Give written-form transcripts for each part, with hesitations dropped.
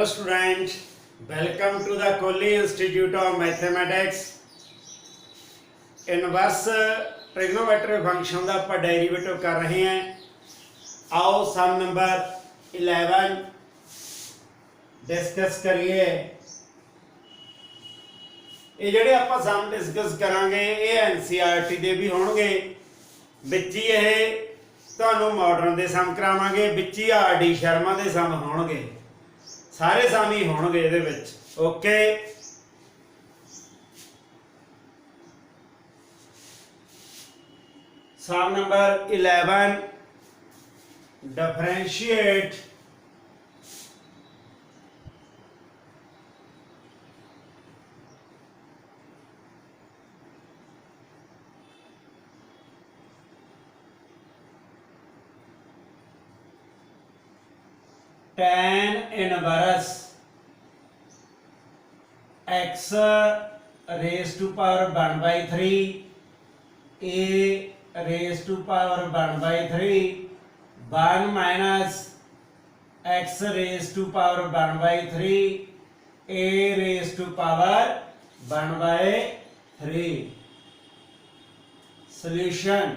student, welcome to the Kohli Institute of Mathematics. Inverse trigonometric function का आप derivative कर रहे हैं। आओ सम नंबर 11 डिस्कस करिए। ये ਜਿਹੜੇ ਆਪਾਂ ਸਮ डिस्कस करांगे ये NCERT ਦੇ भी होणगे, ਵਿੱਚ ही ਇਹ ਤੁਹਾਨੂੰ ਮਾਡਰਨ ਦੇ ਸਮ ਕਰਾਵਾਂਗੇ, ਵਿੱਚ ही RD ਸ਼ਰਮਾ ਦੇ ਸਮ ਹੋਣਗੇ, ਸਾਰੇ ਸਮ ਹੀ ਹੋਣਗੇ ਇਹਦੇ ਵਿੱਚ। Okay, sum number 11 differentiate tan inverse x raised to power 1/3 a raised to power 1/3 1 minus x raised to power 1/3 a raised to power 1/3। solution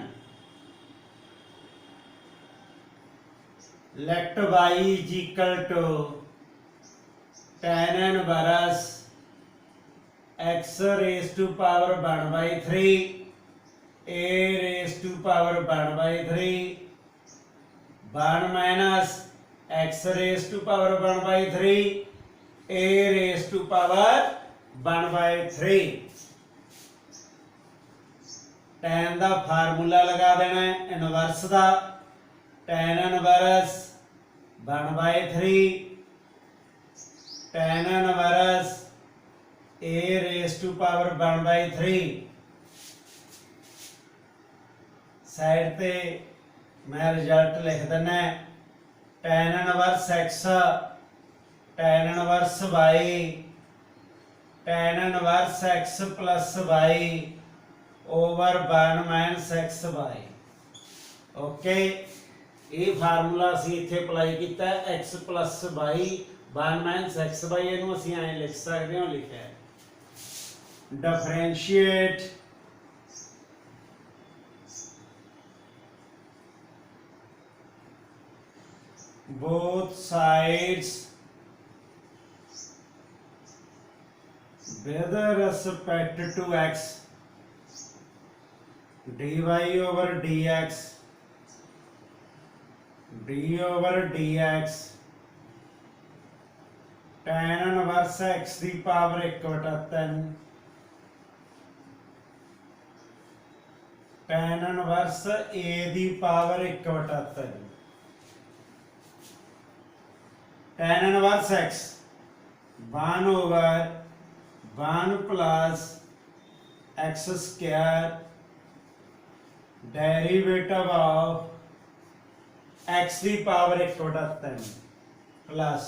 let y is equal to tan inverse x raised to power 1/3 a raised to power 1/3 1 minus x raised to power 1/3 a raised to power 1/3। tan का formula लगा देना है inverse का। tan inverse 1/3 tan inverse a raised to power 1/3। Side पे मैं result लिख देना है। tan inverse x tan inverse y tan inverse x plus y over 1 minus X Y. Okay, ये फार्मूला असी इत्थे अप्लाई किया है x plus y 1 minus X Y. इहनूं असीं ऐ लिख सकते हो, लिखा है differentiate both sides with respect to x dy over dx d over dx tan inverse x की पावर 1/3 tan इनवर्स a की power 1/3 tan inverse x 1 over 1 plus x square derivative of x की power 1/3 plus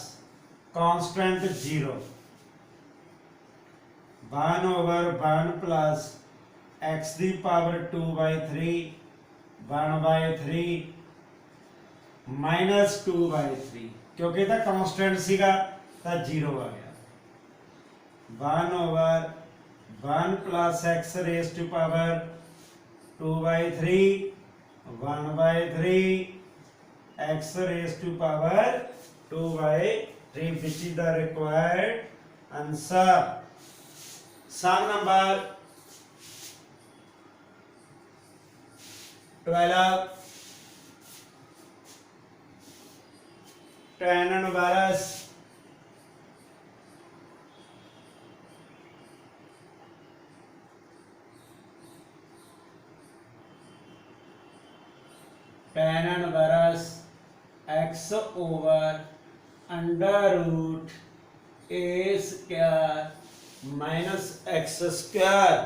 constant 0 1 over 1 plus x की power 2/3 1/3 minus 2/3 क्योंकि इहदा constant सीगा तां 0 आ गया। 1 over 1 plus x raise to power 2/3 1/3 x raised to power 2/3 which is the required answer। sum number 12 tan inverse tan inverse x over under root a square minus x square।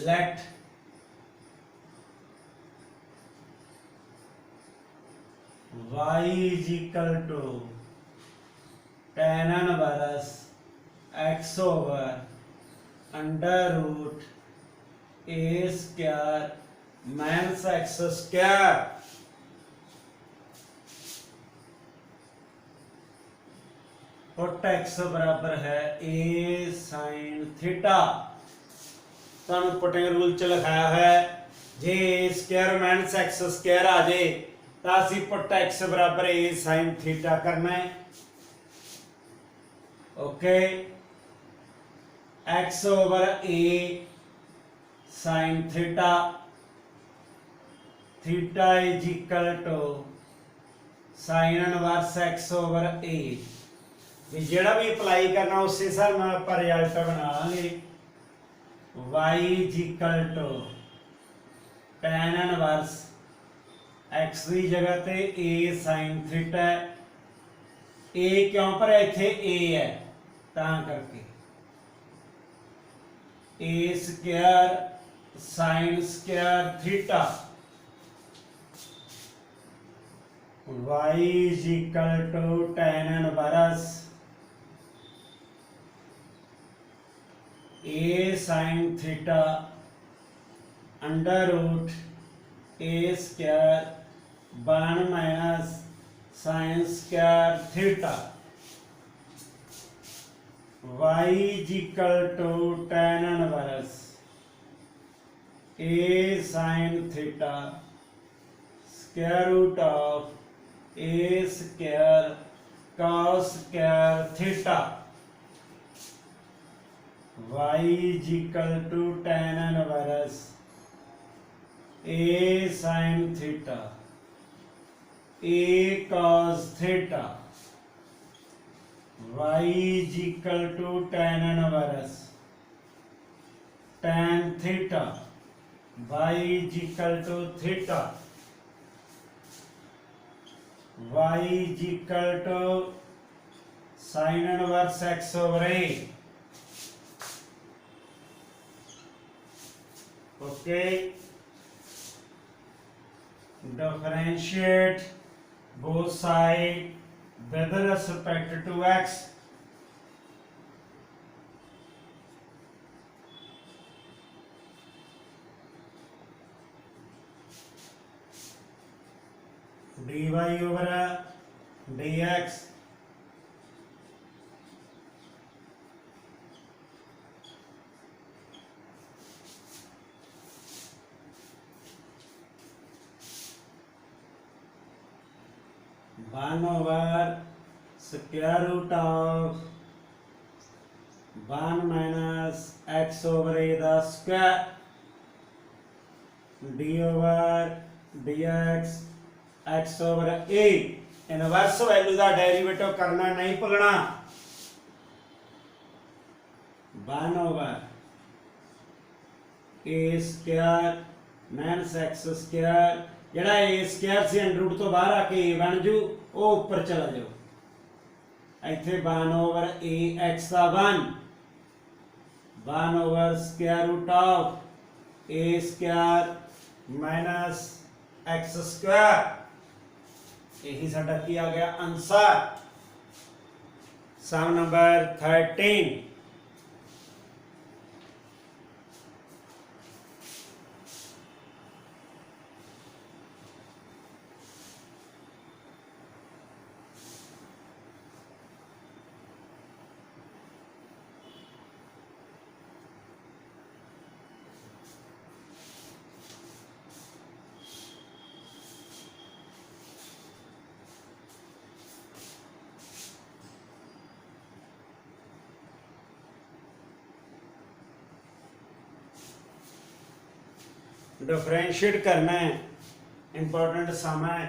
let y is equal to tan inverse x over under root a square minus X square put x बराबर है ए sine theta. तुहानू putting rule च लिखाया है जे ए square minus X square आ जाए तो असी put x बराबर ए साइन थीटा करना है। Okay, X over A sine theta, theta is equal to sine inverse X over A. भी जेड़ा भी अप्लाई करना उस हिसाब नाल आपां रिजल्ट बना लांगे। y is equal to tan inverse x की जगह ते a साइन थीटा है। a क्यों पर इत्थे a है तां करके a square sine square theta y is equal to tan inverse a sine theta under root a square 1 minus sine square theta y is equal to tan inverse a sine theta square root of a square cos square theta y is equal to tan inverse a sin theta a cos theta y is equal to tan inverse tan theta y is equal to theta y is equal to sin inverse x over a। Okay, differentiate both sides with respect to x। dy over dx one over square root of 1 minus X over A दा square D over D X over A. Inverse value का derivative करना नहीं भूलना। 1 ओवर A square minus X square जड़ा A square से under root तो बाहर आके ए बन जू वो ऊपर चला जाओ। इत्थे 1 ओवर ए एक्स का 1 over square root of A square minus X square. यही साडा की आ गया आंसर। सम नंबर 13। डिफरेंशिएट करना है, इंपॉर्टेंट सम है।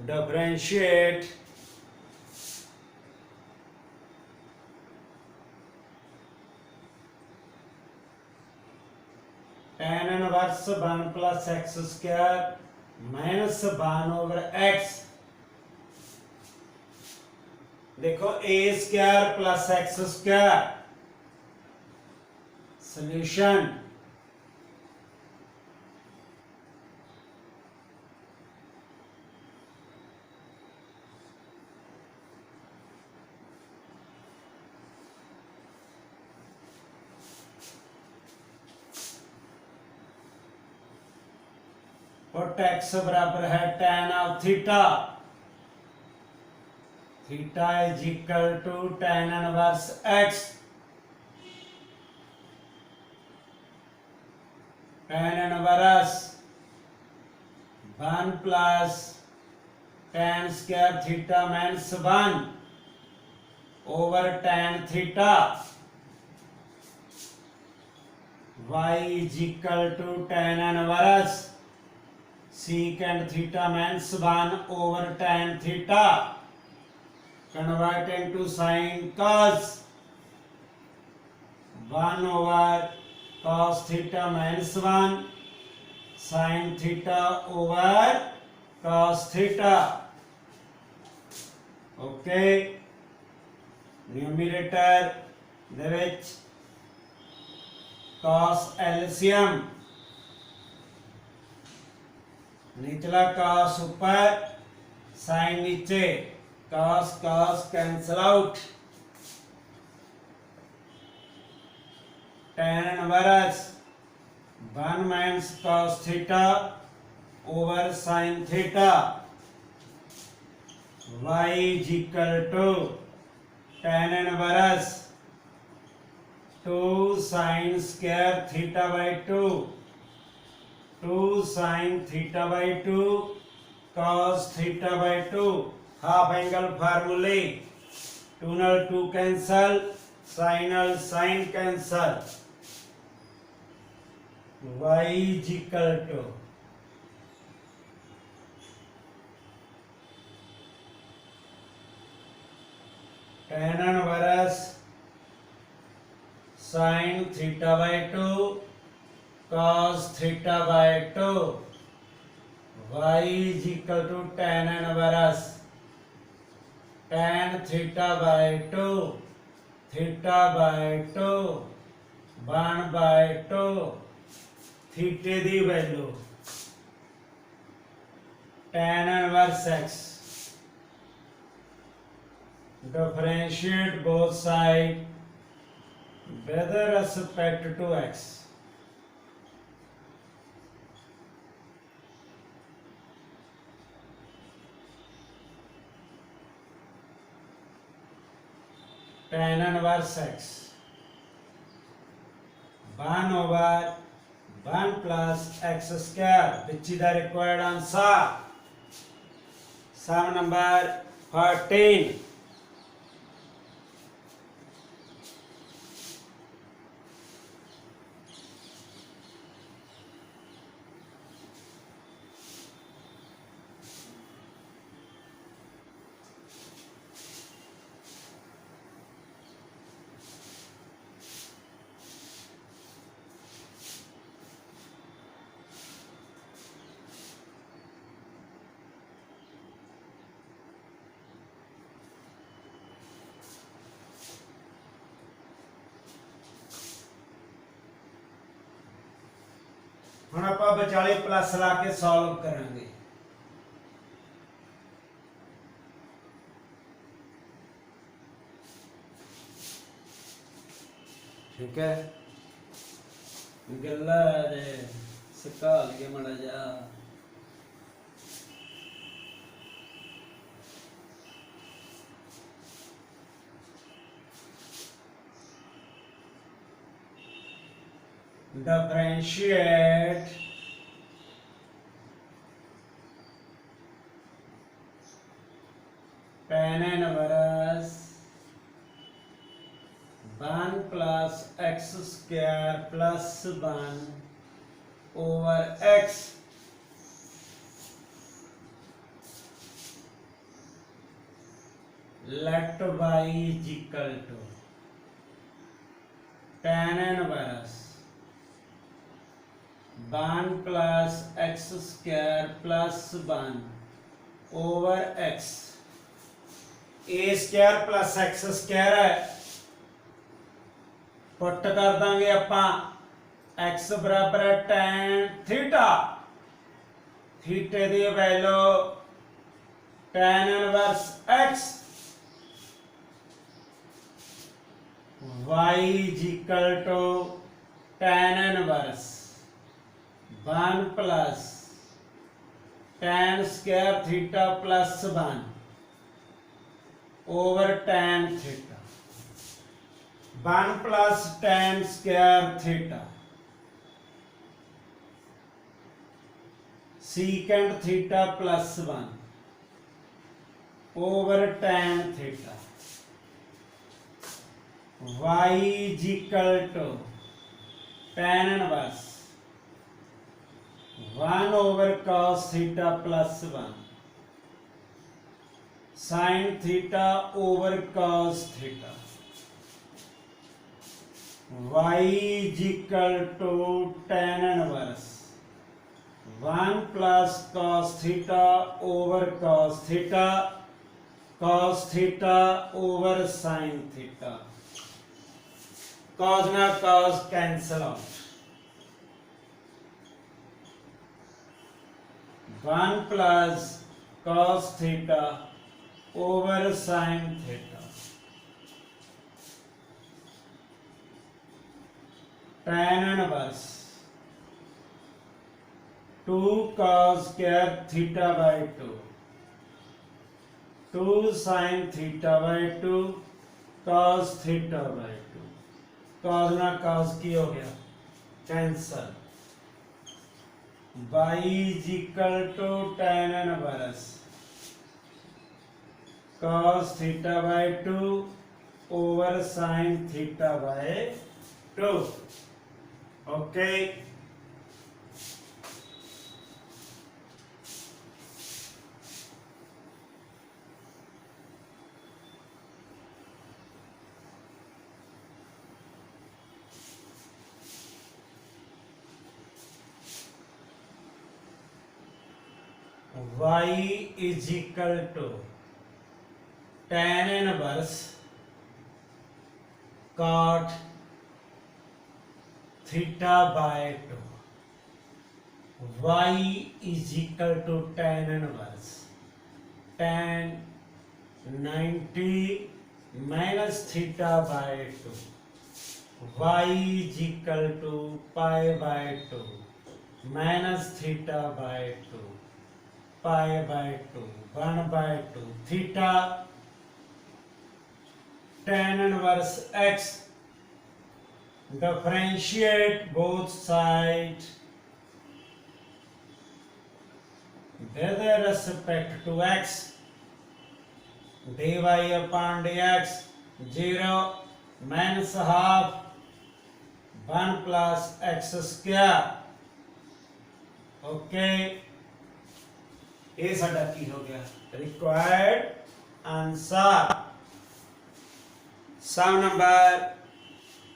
Differentiate tan inverse 1 plus X square minus 1 over X. देखो A square plus X square solution put x बराबर है tan of theta, theta is equal to tan inverse x, tan inverse 1 plus tan square theta minus 1 over tan theta, y is equal to tan inverse secant theta minus 1 over tan theta, convert into sin cos 1 over cos theta minus 1 sin theta over cos theta. Okay, numerator ਦੇ ਵਿੱਚ cos LCM, निचला cos ऊपर sin नीचे, cos cos cancel out, tan inverse 1 minus cos theta over sin theta, y is equal to tan inverse 2 sin square theta by 2, 2 sin theta by 2 cos theta by 2, half angle formula, 2 ਨਾਲ 2 cancel, sin ਨਾਲ sin cancel, y is equal to tan inverse sin theta by 2 cos theta by 2, y is equal to tan inverse tan theta by 2 theta by 2 1 by 2, थीटे दी value tan inverse x, differentiate both sides with respect to x, tan inverse x 1 over 1 plus x square, which is the required answer. Sum number 14. ਹੁਣ ਆਪਾਂ ਵਿਚਾਲੇ plus ਲਾ ਕੇ solve ਕਰਾਂਗੇ। ठीक है, गला जे सिक्का लगे मड़ा जा differentiate tan inverse 1 plus x square plus 1 over x let y is equal to tan inverse 1 plus x square plus 1 over x, a square plus x square है, पुट कर देंगे अपा x बराबर है tan थीटा, थीटे दी value tan inverse x, y is equal to tan inverse 1 plus tan square theta plus 1 over tan theta, 1 plus tan square theta, secant theta plus 1 over tan theta, y is equal to tan inverse 1 over cos theta plus 1 sin theta over cos theta, y is equal to tan inverse 1 plus cos theta over cos theta over sin theta. Cos na cos cancel out. 1 plus cos theta over sin theta. Tan inverse 2 cos square theta by 2, 2 sin theta by 2 cos theta by 2. cos ना cos की हो गया cancel. y is equal to tan inverse cos theta by 2 over sin theta by 2. Okay. y is equal to tan inverse cot theta by 2. y is equal to tan inverse tan 90 minus theta by 2. y is equal to pi by 2 minus theta by 2. pi by 2 1 by 2 theta tan inverse x, differentiate both sides with respect to x, dy upon dx 0 minus half 1 plus x square. Okay. ये साडा की हो गया required answer. Some number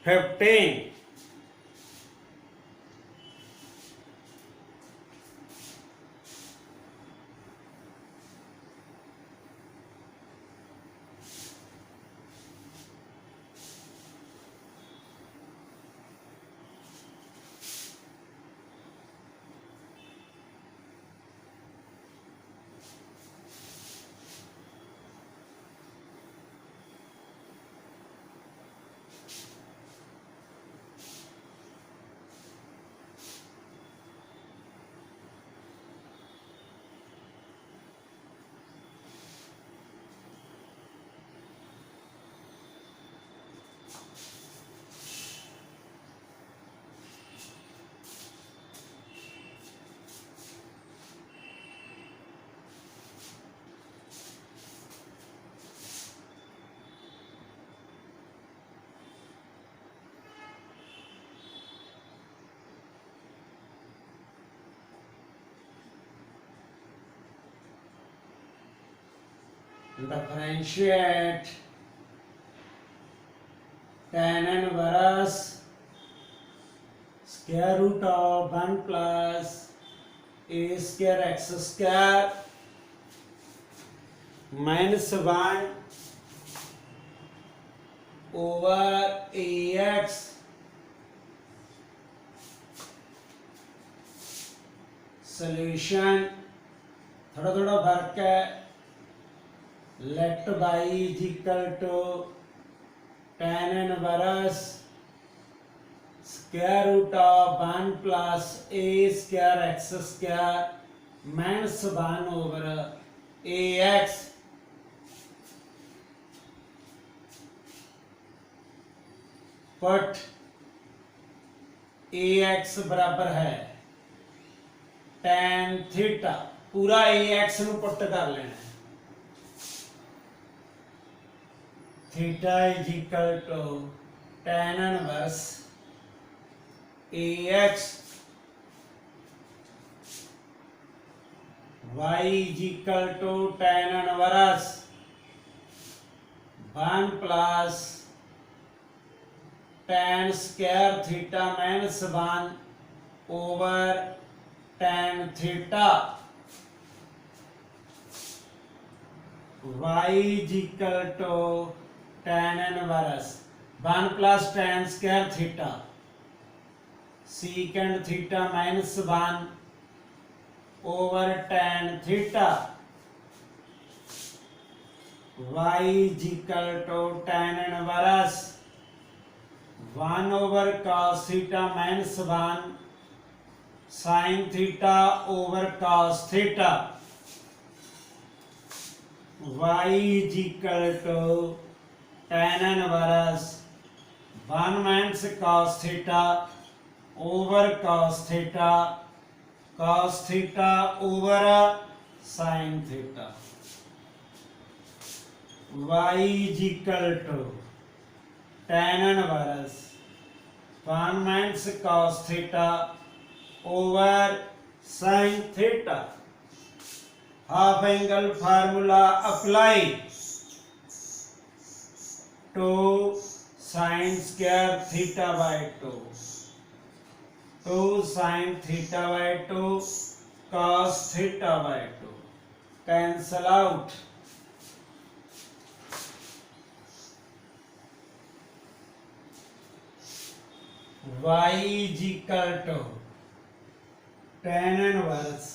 15. Differentiate tan inverse square root of 1 plus a square x square minus 1 over ax solution. थोड़ा थोड़ा फर्क है. let y is equal to tan inverse square root of 1 plus a square x square minus 1 ओवर ए x पट ए x बराबर है tan theta, पूरा ए x ਨੂੰ ਪੁੱਟ ਕਰ ਲੈਣਾ ਹੈ। Theta is equal to tan inverse A X, y is equal to tan inverse 1 plus tan square theta minus 1 over tan theta, y is equal to tan inverse 1 plus tan square theta secant theta minus 1 over tan theta, y is equal to tan inverse 1 over cos theta minus 1 sin theta over cos theta, y is equal to tan inverse 1 minus cos theta over cos theta over sin theta, y is equal to tan inverse 1 minus cos theta over sin theta. Half angle formula apply to sin square theta by 2 sin theta by 2 cos theta by 2 cancel out, y is equal to tan inverse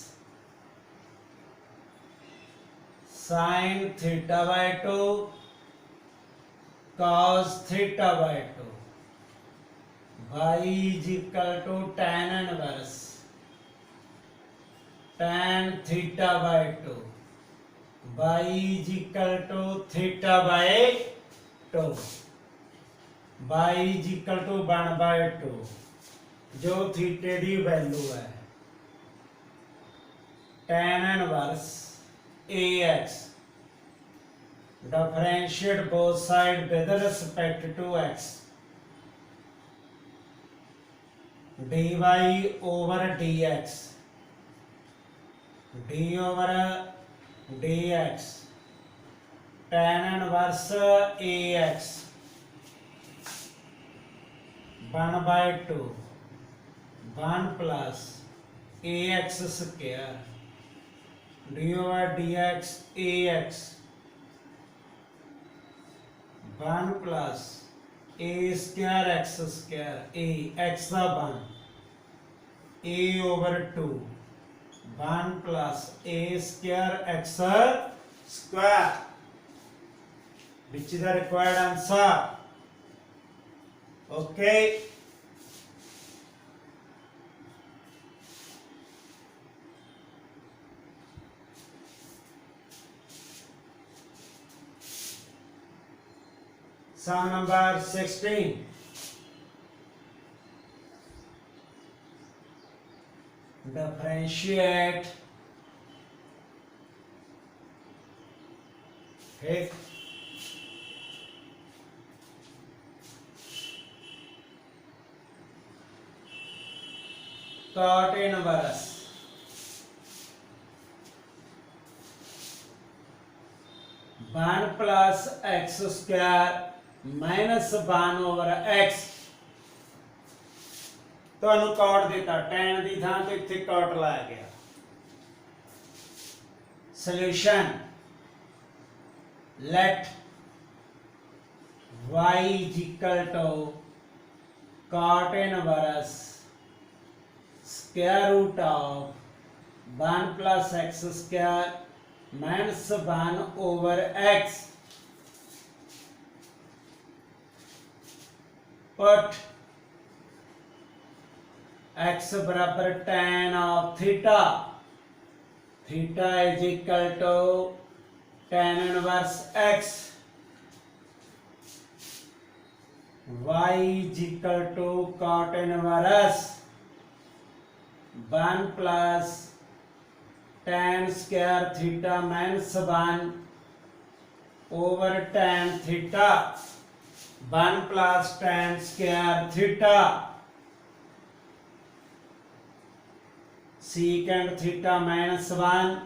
sin theta by 2 cos theta by 2, y is equal to tan inverse tan theta by 2, y is equal to theta by 2, y is equal to 1 by 2 जो थीटे की value है tan inverse ax, differentiate both sides with respect to x, dy over dx, d over dx, tan inverse ax 1 by 2 1 plus ax square d over dx ax 1 plus a square x square a x का 1 a over 2 1 plus a square x square, which is the required answer. Okay. Sum number 16. Differentiate ठीक cot inverse 1 plus x square minus 1 over x, ਤੁਹਾਨੂੰ cot ਦਿੱਤਾ tan ਦੀ ਥਾਂ ਤੇ ਇੱਥੇ cot ਲਾਇਆ ਗਿਆ। Solution, let y is equal to cot inverse square root of 1 plus x square minus 1 over x, put x बराबर tan of theta theta is equal to tan inverse x, y is equal to cot inverse 1 plus tan square theta minus 1 over tan theta, 1 plus tan square theta secant theta minus 1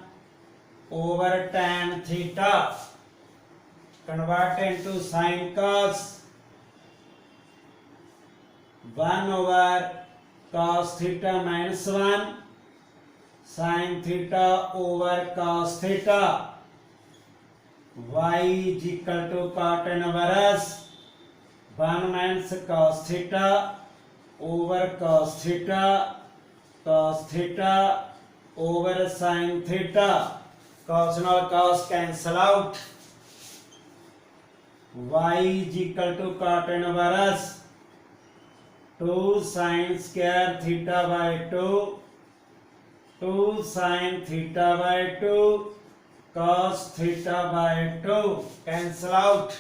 over tan theta, convert into sin cos 1 over cos theta minus 1 sin theta over cos theta, y is equal to cot inverse 1 minus cos theta over cos theta over sin theta, cos ਨਾਲ cos cancel out, y is equal to cot inverse 2 sin square theta by 2 sin theta by 2 cos theta by 2 cancel out,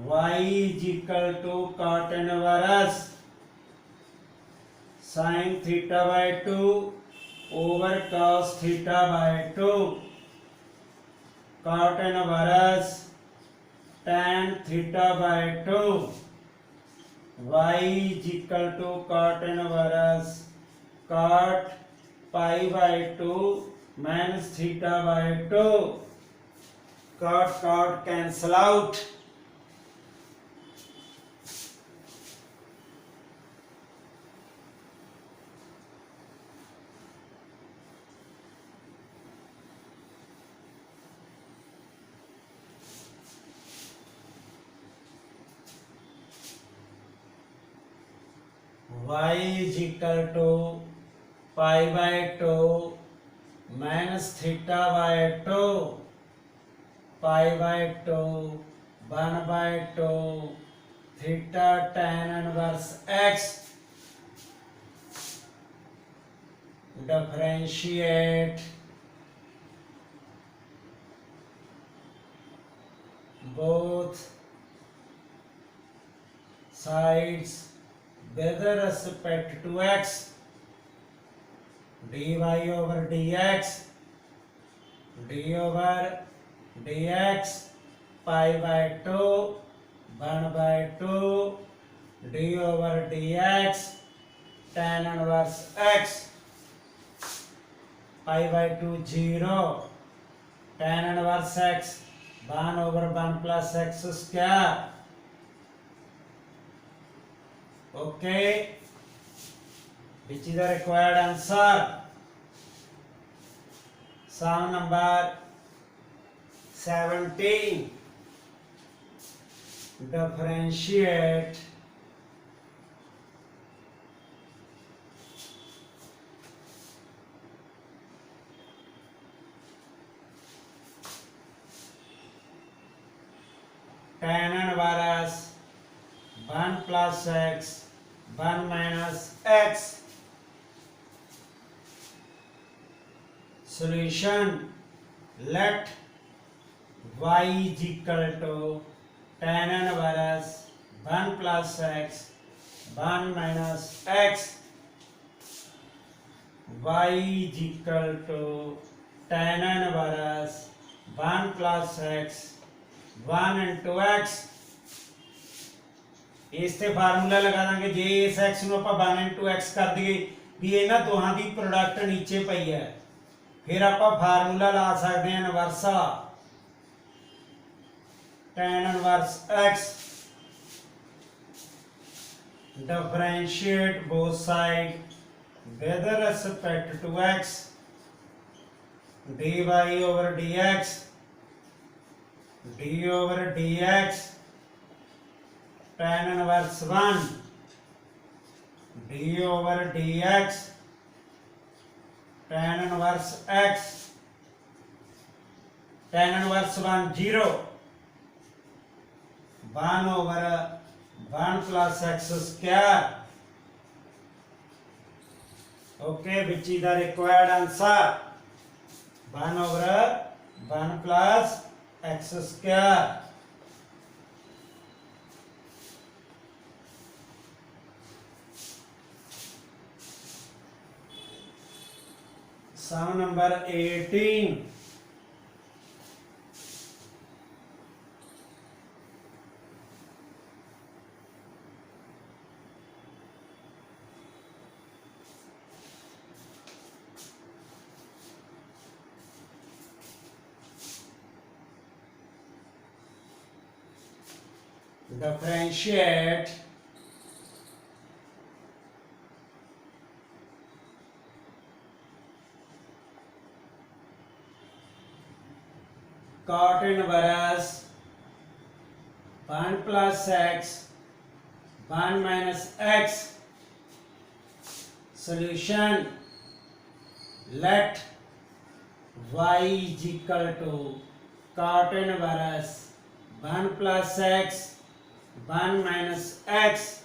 y is equal to cot inverse sin theta by 2 over cos theta by 2 cot inverse tan theta by 2, y is equal to cot inverse cot pi by 2 minus theta by 2, cot cancel out, y is equal to pi by 2 minus theta by 2 pi by 2 1 by 2 theta tan inverse x, differentiate both sides with respect to x, dy over dx, d over dx pi by 2 1 by 2 d over dx tan inverse x, pi by 2 0 tan inverse x 1 over 1 plus x square. Okay, which is the required answer? Sum number 17. Differentiate tan inverse 1 plus x 1 minus x. Solution: let y is equal to tan inverse 1 plus x 1 minus x, y is equal to tan inverse 1 plus x 1 into x. ਇਸ ਤੇ formula ਲਗਾ ਦਾਂਗੇ, ਜੇ ਇਸ x ਨੂੰ ਆਪਾਂ 1 into x ਕਰ ਦਈਏ ਵੀ ਇਹਨਾਂ ਦੋਹਾਂ ਦੀ ਪ੍ਰੋਡਕਟ ਨੀਚੇ ਪਈ ਹੈ, ਫਿਰ ਆਪਾਂ ਫਾਰਮੂਲਾ ਲਾ ਸਕਦੇ ਹਾਂ ਇਨਵਰਸਾ tan inverse x, differentiate both sides with respect to x, dy over dx d over dx tan inverse 1 d over dx tan inverse x, tan inverse 1 0 1 over 1 plus x square Okay, which is the required answer? 1 over 1 plus x square. Sum number 18. Differentiate cot inverse 1 plus x 1 minus x. Solution: let y is equal to cot inverse 1 plus x 1 minus x.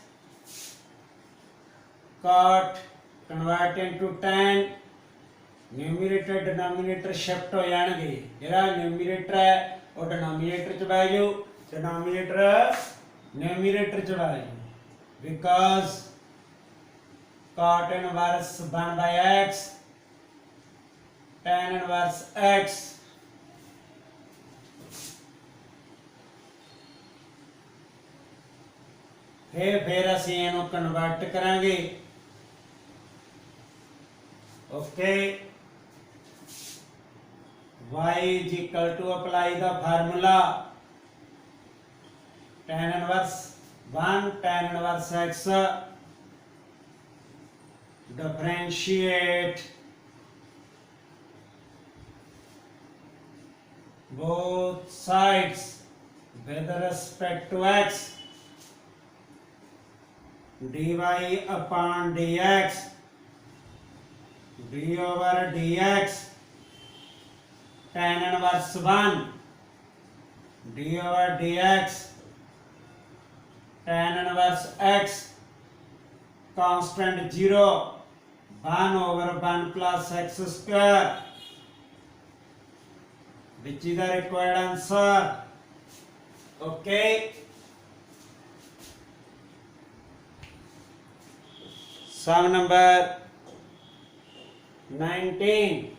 Cot convert into tan. Numerator denominator shift हो जाएंगे जरा numerator है और denominator च बह जाओ denominator numerator च बह जाओ because cot inverse 1 by x tan inverse x फिर ਅਸੀਂ ਇਹਨੂੰ ਕਨਵਰਟ ਕਰਾਂਗੇ okay y is equal to apply the formula tan inverse 1 tan inverse x differentiate both sides with respect to x dy upon dx d over dx tan inverse 1 d over dx tan inverse x constant 0 1 over 1 plus x square which is the required answer. Okay, sum number 19.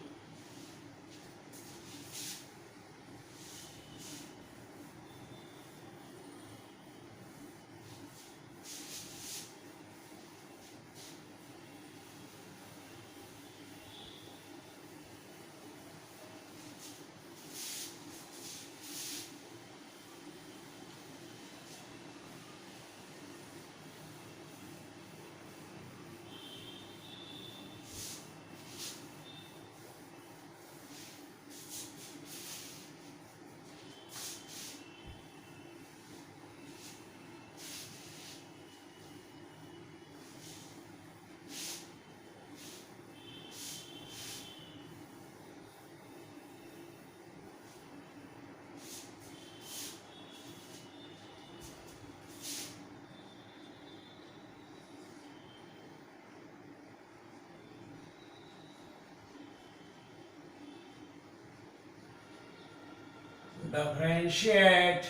Differentiate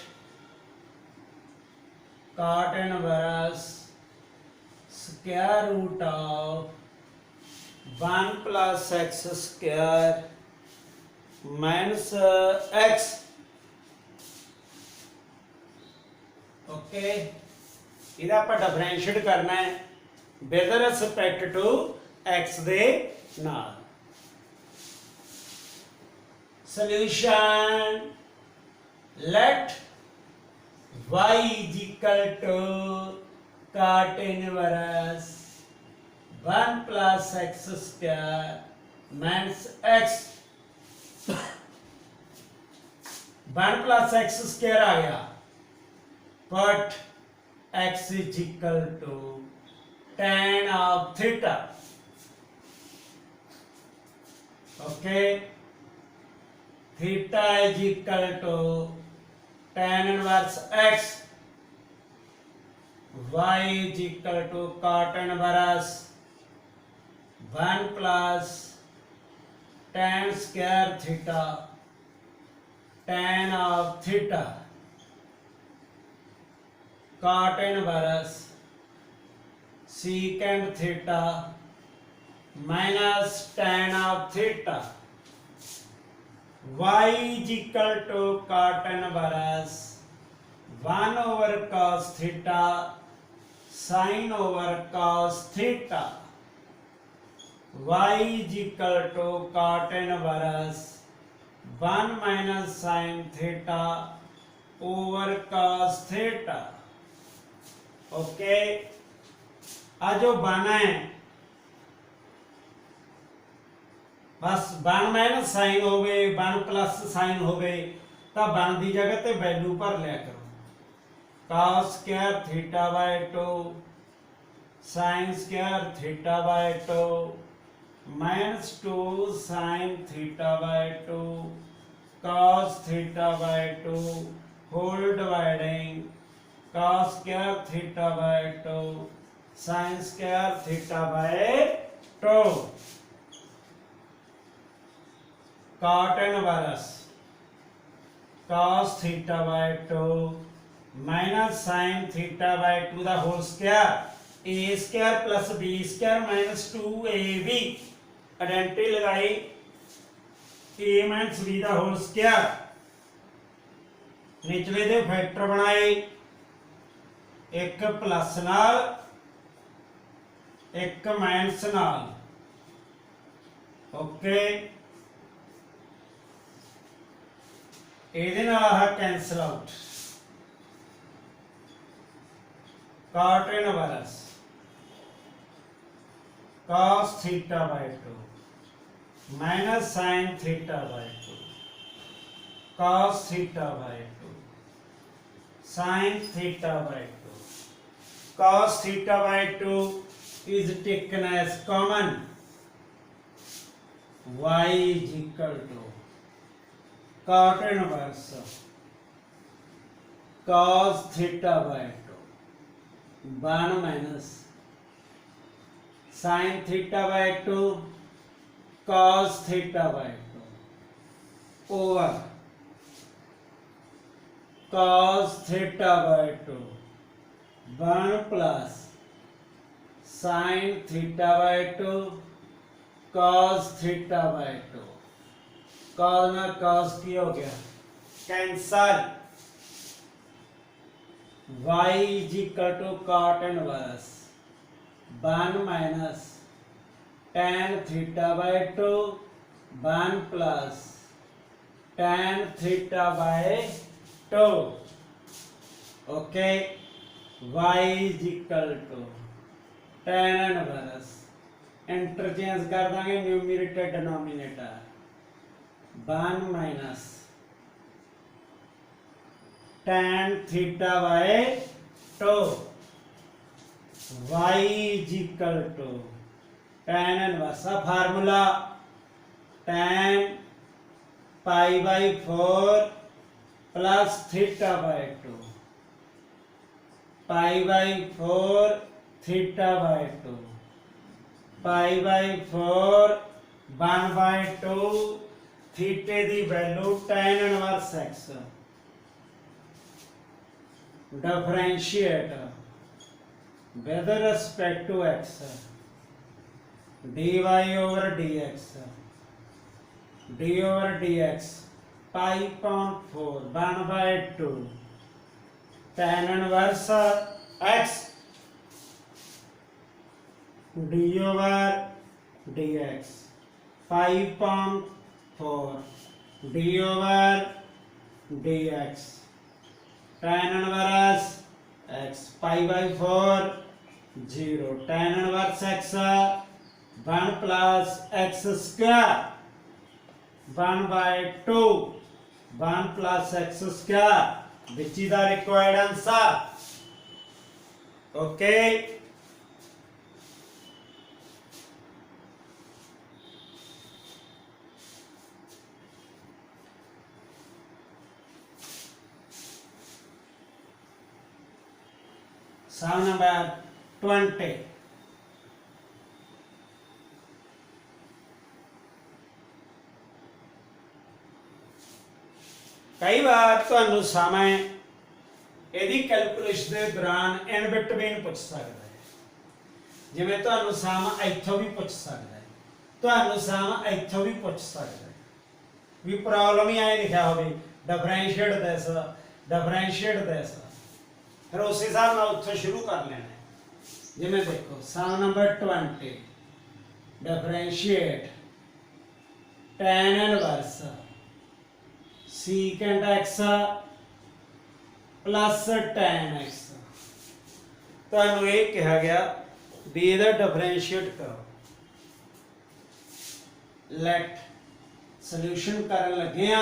cot inverse square root of 1 plus x square minus x. Okay, ਇਹਦਾ ਆਪਾਂ differentiate ਕਰਨਾ ਹੈ with respect to x ਦੇ ਨਾਲ. Solution: let y is equal to cot inverse 1 plus x square minus x. 1 plus x square आ गया but x is equal to tan of theta. Okay, theta is equal to tan inverse x, y is equal to cot inverse 1 plus tan square theta, tan of theta, cot inverse secant theta minus tan of theta, y is equal to cot inverse 1 over cos theta sin over cos theta, y is equal to cot inverse 1 minus sin theta over cos theta। Okay, आ जो बना है बस 1 minus sign हो गए 1 plus sign हो गए, तब 1 की जगह ते वैल्यू भर लिया करो। cos square theta by 2 sin square theta by 2 minus 2 sin theta by 2 cos theta by 2 whole dividing cos square theta by 2 sin square theta by 2, cot inverse cos theta by 2 minus sin theta by 2 दा whole square, a square plus b square minus 2ab, identity लगाई a minus b दा whole square, निचले दे factor बनाए एक plus नाल एक minus नाल। ओके, ਇਹਦੇ ਨਾਲ ਆਹ cancel out, cot inverse cos theta by 2 minus sin theta by 2 cos theta by 2 sin theta by 2, cos theta by 2 is taken as common, y is equal to cot inverse cos theta by 2 1 minus sin theta by 2 cos theta by 2 over cos theta by 2 1 plus sin theta by 2 cos theta by 2, cos में cos की हो गया cancel, y is equal to cot inverse 1 minus tan theta by 2 1 plus tan theta by 2। Okay, y is equal to tan inverse, interchange कर देंगे numerator denominator, 1 minus tan theta by 2, y is equal to tan inverse formula tan pi by 4 plus theta by 2 pi by 4 theta by 2 pi by 4 1 by 2 थीटे दी value tan inverse x, differentiate with respect to x dy over dx d over dx pi upon 4 1 by 2 tan inverse x d over dx pi upon 4 d over dx tan inverse x pi by 4 0 tan inverse x 1 plus x square 1 by 2 1 plus x square, which is the required answer। okay, sum number 20, कई बार तुहानू समय ਇਹਦੀ calculation ਦੇ ਦੌਰਾਨ in between ਪੁੱਛ ਸਕਦਾ ਹੈ। ਜਿਵੇਂ ਤੁਹਾਨੂੰ ਸਮ ਇੱਥੋਂ ਵੀ ਪੁੱਛ ਸਕਦਾ ਹੈ, ਤੁਹਾਨੂੰ ਸਮ ਇੱਥੋਂ ਵੀ ਪੁੱਛ ਸਕਦਾ ਹੈ ਵੀ ਪ੍ਰੋਬਲਮ ਹੀ ਐ ਲਿਖਿਆ ਹੋਵੇ ਡਿਫਰੈਂਸ਼ੀਏਟ ਦਿਸ ਫਿਰ ਉਸੇ ਹਿਸਾਬ ਨਾਲ ਉੱਥੋਂ ਸ਼ੁਰੂ ਕਰ ਲੈਣਾ ਹੈ। ਜਿਵੇਂ ਦੇਖੋ sum number 20 differentiate tan inverse secant x plus tan x ਤੁਹਾਨੂੰ ਇਹ ਕਿਹਾ ਗਿਆ ਵੀ ਇਹਦਾ ਡਿਫਰੈਂਸ਼ੀਏਟ ਕਰੋ। ਲੈਟ ਸੋਲੂਸ਼ਨ ਕਰਨ ਲੱਗੇ ਆ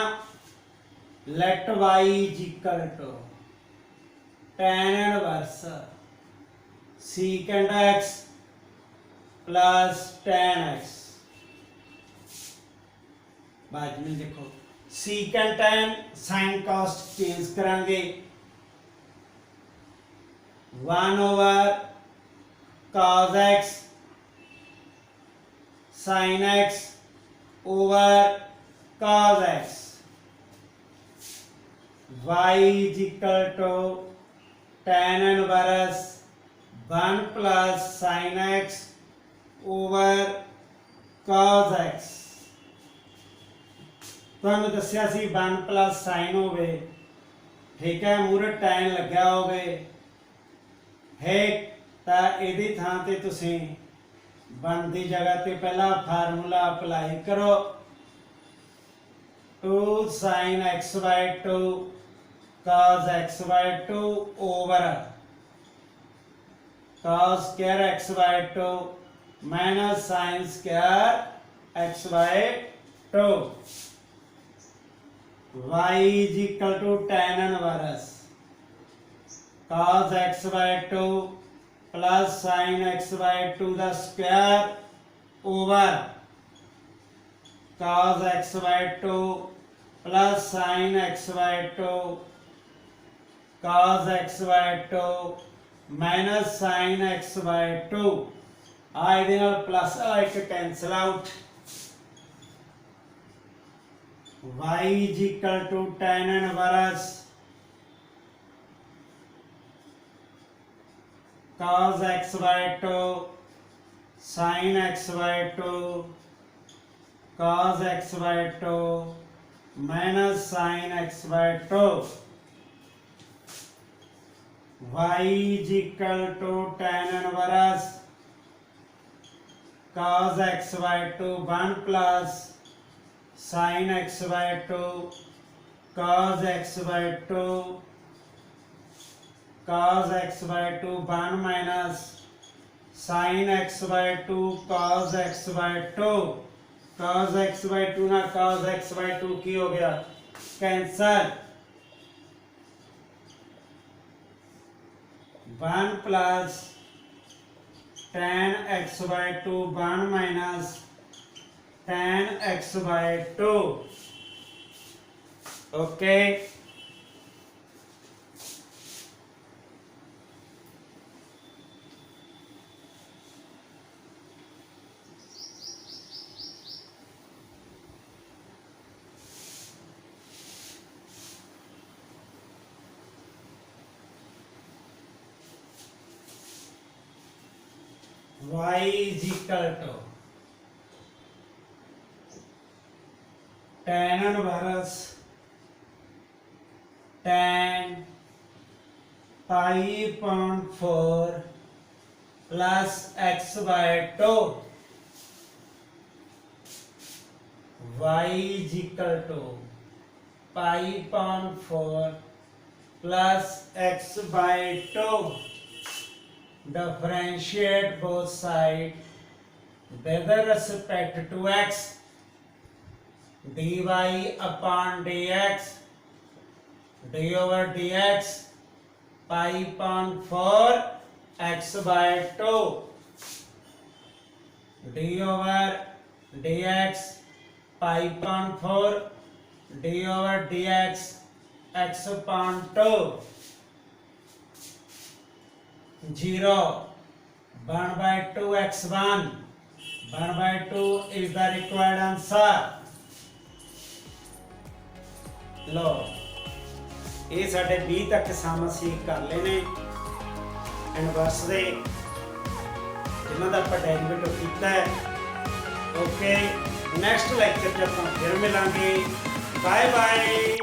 let y equal to tan inverse secant x plus tan x। बाद में देखो secant tan sin cos change करांगे 1 over cos x sin x over cos x y is equal to tan inverse 1 plus sin x over cos x। ਤੁਹਾਨੂੰ ਦੱਸਿਆ ਸੀ 1 plus sin ਹੋਵੇ, ਠੀਕ ਹੈ, ਮੂਰੇ tan ਲੱਗਿਆ ਹੋਵੇ ਹੈ ਤਾਂ ਇਹਦੀ ਥਾਂ ਤੇ ਤੁਸੀਂ 1 ਦੀ ਜਗ੍ਹਾ ਤੇ ਪਹਿਲਾ ਫਾਰਮੂਲਾ ਅਪਲਾਈ ਕਰੋ 2 sin x by 2 cos x by 2 over cos square x by 2 minus sin square x by 2 y is equal to tan inverse cos x by 2 plus sin x by 2 the square over cos x by 2 plus sin x by 2 cos x by 2 minus sin x by 2 ਇਹਦੇ ਨਾਲ plus ਵਾਲਾ ਇੱਕ cancel out y is equal to tan inverse cos x by 2 sin x by 2 cos x by 2 minus sin x by 2 y is equal to tan inverse cos x by 2 1 plus sin x by 2 cos x by 2 cos x by 2 1 minus sin x by 2 cos x by 2 cos x by 2 ना cos x by 2 की हो गया cancel 1 plus tan x by 2 1 minus tan x by 2 okay y is equal to tan inverse tan pi upon 4 plus x by 2 y is equal to pi upon 4 plus x by 2 differentiate both sides with respect to x dy upon dx d over dx pi upon 4 x by 2 d over dx pi upon 4 d over dx x upon 2 0 1 by 2 x1 1 by 2 is the required answer लो ਇਹ ਸਾਡੇ 20 ਤੱਕ ਸਮ ਅਸੀਂ ਕਰ ਲਏ ਨੇ inverse ਦੇ, ਜਿਨ੍ਹਾਂ ਦਾ ਆਪਾਂ ਡੈਰੀਵੇਟਿਵ ਕੀਤਾ ਹੈ। ਓਕੇ, ਨੈਕਸਟ ਲੈਕਚਰ 'ਚ ਆਪਾਂ ਫਿਰ ਮਿਲਾਂਗੇ। Bye bye.